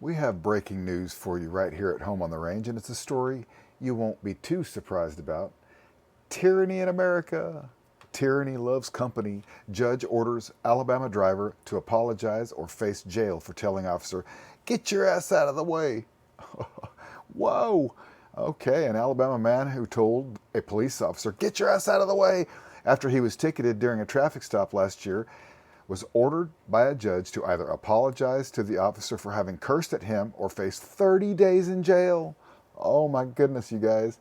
We have breaking news for you right here at home on the range, and it's a story you won't be too surprised about. Tyranny in America. Tyranny loves company. Judge orders Alabama driver to apologize or face jail for telling officer, "Get your ass out of the way." Whoa. Okay, an Alabama man who told a police officer, "Get your ass out of the way," after he was ticketed during a traffic stop last year, was ordered by a judge to either apologize to the officer for having cursed at him or face 30 days in jail. Oh my goodness, you guys.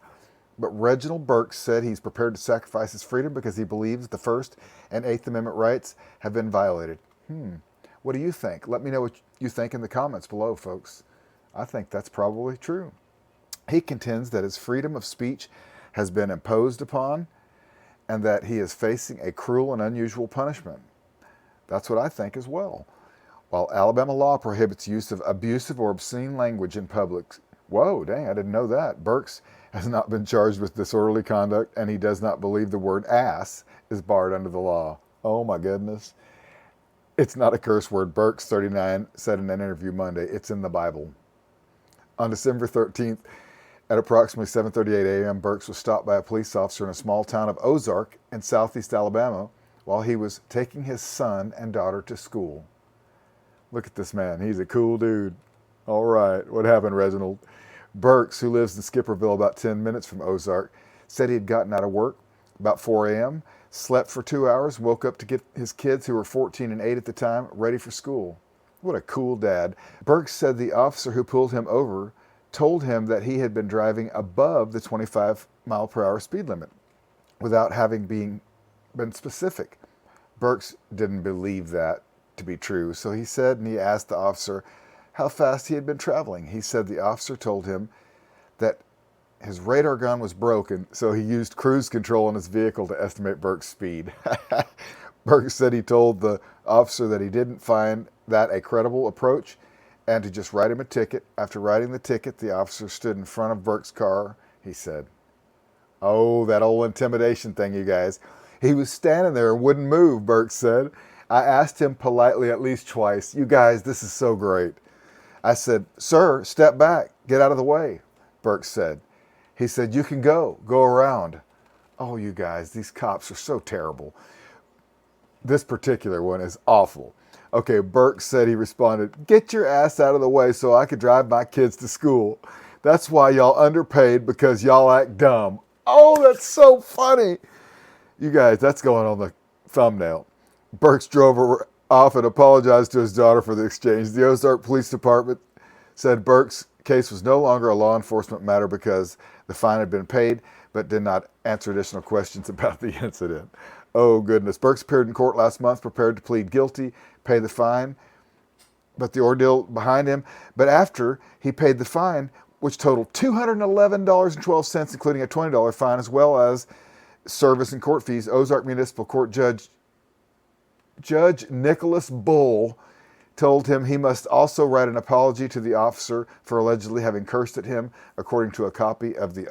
But Reginald Burks said he's prepared to sacrifice his freedom because he believes the First and Eighth Amendment rights have been violated. What do you think? Let me know what you think in the comments below, folks. I think that's probably true. He contends that his freedom of speech has been imposed upon and that he is facing a cruel and unusual punishment. That's what I think as well. While Alabama law prohibits use of abusive or obscene language in public. Whoa, dang, I didn't know that. Burks has not been charged with disorderly conduct, and he does not believe the word ass is barred under the law. Oh my goodness. It's not a curse word, Burks, 39, said in an interview Monday. It's in the Bible. On December 13th, at approximately 7:38 a.m., Burks was stopped by a police officer in a small town of Ozark in southeast Alabama while he was taking his son and daughter to school. Look at this man. He's a cool dude. All right. What happened, Reginald? Burks, who lives in Skipperville about 10 minutes from Ozark, said he had gotten out of work about 4 a.m., slept for 2 hours, woke up to get his kids, who were 14 and 8 at the time, ready for school. What a cool dad. Burks said the officer who pulled him over told him that he had been driving above the 25-mile-per-hour speed limit without having been specific. Burks didn't believe that to be true, so he said, and he asked the officer how fast he had been traveling. He said the officer told him that his radar gun was broken, so he used cruise control on his vehicle to estimate Burks' speed. Burks said he told the officer that he didn't find that a credible approach and to just write him a ticket. After writing the ticket, the officer stood in front of Burks' car, he said. Oh, that old intimidation thing, you guys. He was standing there and wouldn't move, Burks said. I asked him politely at least twice. You guys, this is so great. I said, "Sir, step back. Get out of the way," Burks said. He said, "You can go around." Oh, you guys, these cops are so terrible. This particular one is awful. Okay, Burks said he responded, "Get your ass out of the way so I could drive my kids to school. That's why y'all underpaid, because y'all act dumb." Oh, that's so funny. You guys, that's going on the thumbnail. Burks drove off and apologized to his daughter for the exchange. The Ozark Police Department said Burks' case was no longer a law enforcement matter because the fine had been paid, but did not answer additional questions about the incident. Oh, goodness. Burks appeared in court last month, prepared to plead guilty, pay the fine, but the ordeal behind him. But after he paid the fine, which totaled $211.12, including a $20 fine, as well as service and court fees, Ozark Municipal Court Judge Nicholas Bull told him he must also write an apology to the officer for allegedly having cursed at him, according to a copy of the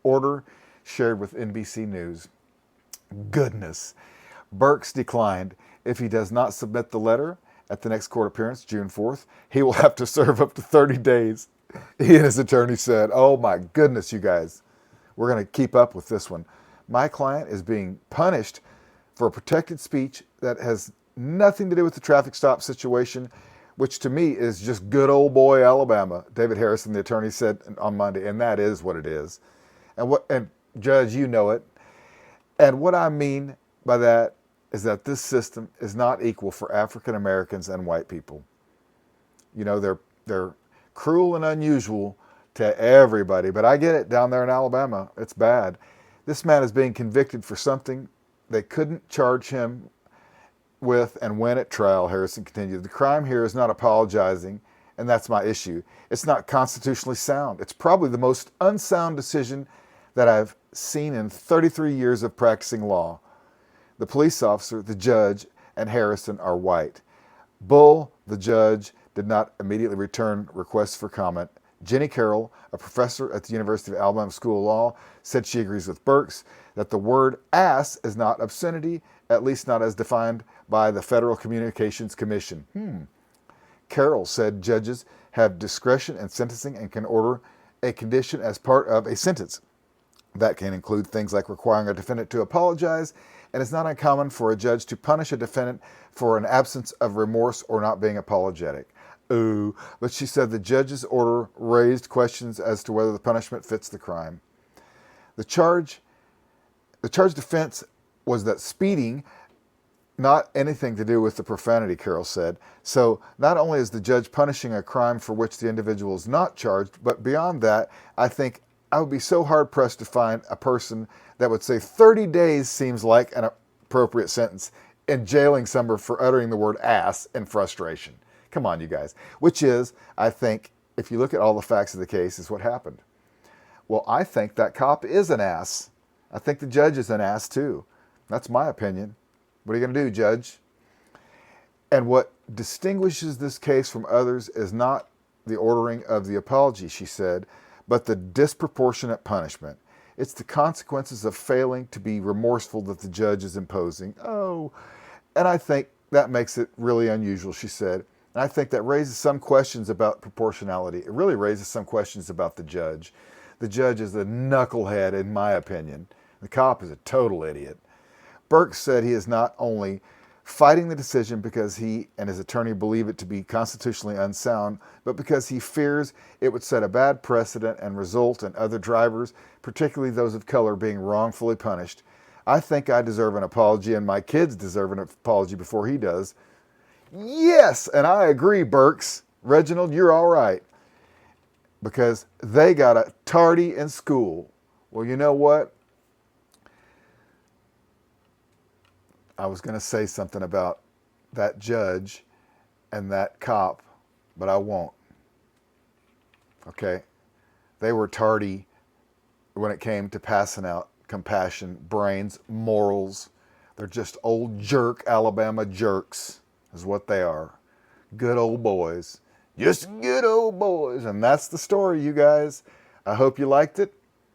order shared with NBC News. Goodness. Burks declined. If he does not submit the letter at the next court appearance, June 4th, he will have to serve up to 30 days. He and his attorney said, oh my goodness, you guys, we're going to keep up with this one. My client is being punished for a protected speech that has nothing to do with the traffic stop situation, which to me is just good old boy Alabama. David Harrison, the attorney, said on Monday, and that is what it is. And Judge, you know it. And what I mean by that is that this system is not equal for African Americans and white people. You know, they're cruel and unusual to everybody, but I get it. Down there in Alabama, it's bad. This man is being convicted for something they couldn't charge him with and win at trial, Harrison continued. The crime here is not apologizing, and that's my issue. It's not constitutionally sound. It's probably the most unsound decision that I've seen in 33 years of practicing law. The police officer, the judge, and Harrison are white. Bull, the judge, did not immediately return requests for comment. Jenny Carroll, a professor at the University of Alabama School of Law, said she agrees with Burks that the word ass is not obscenity, at least not as defined by the Federal Communications Commission. Carroll said judges have discretion in sentencing and can order a condition as part of a sentence. That can include things like requiring a defendant to apologize, and it's not uncommon for a judge to punish a defendant for an absence of remorse or not being apologetic. Ooh, but she said the judge's order raised questions as to whether the punishment fits the crime. The charge defense was that speeding, not anything to do with the profanity, Carroll said. So not only is the judge punishing a crime for which the individual is not charged, but beyond that, I think I would be so hard-pressed to find a person that would say 30 days seems like an appropriate sentence in jailing someone for uttering the word ass in frustration. Come on, you guys. Which is, I think, if you look at all the facts of the case, is what happened. Well, I think that cop is an ass. I think the judge is an ass too. That's my opinion. What are you going to do, judge? And what distinguishes this case from others is not the ordering of the apology, she said, but the disproportionate punishment. It's the consequences of failing to be remorseful that the judge is imposing. Oh, and I think that makes it really unusual, she said. And I think that raises some questions about proportionality. It really raises some questions about the judge. The judge is a knucklehead, in my opinion. The cop is a total idiot. Burke said he is not only fighting the decision because he and his attorney believe it to be constitutionally unsound, but because he fears it would set a bad precedent and result in other drivers, particularly those of color, being wrongfully punished. I think I deserve an apology, and my kids deserve an apology before he does. Yes, and I agree, Burks. Reginald, you're all right. Because they got a tardy in school. Well, you know what? I was going to say something about that judge and that cop, but I won't. Okay? They were tardy when it came to passing out compassion, brains, morals. They're just old jerk Alabama jerks is what they are. Good old boys. Just good old boys. And that's the story, you guys. I hope you liked it.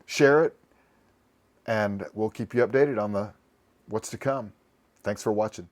Share it. And we'll keep you updated on what's to come. Thanks for watching.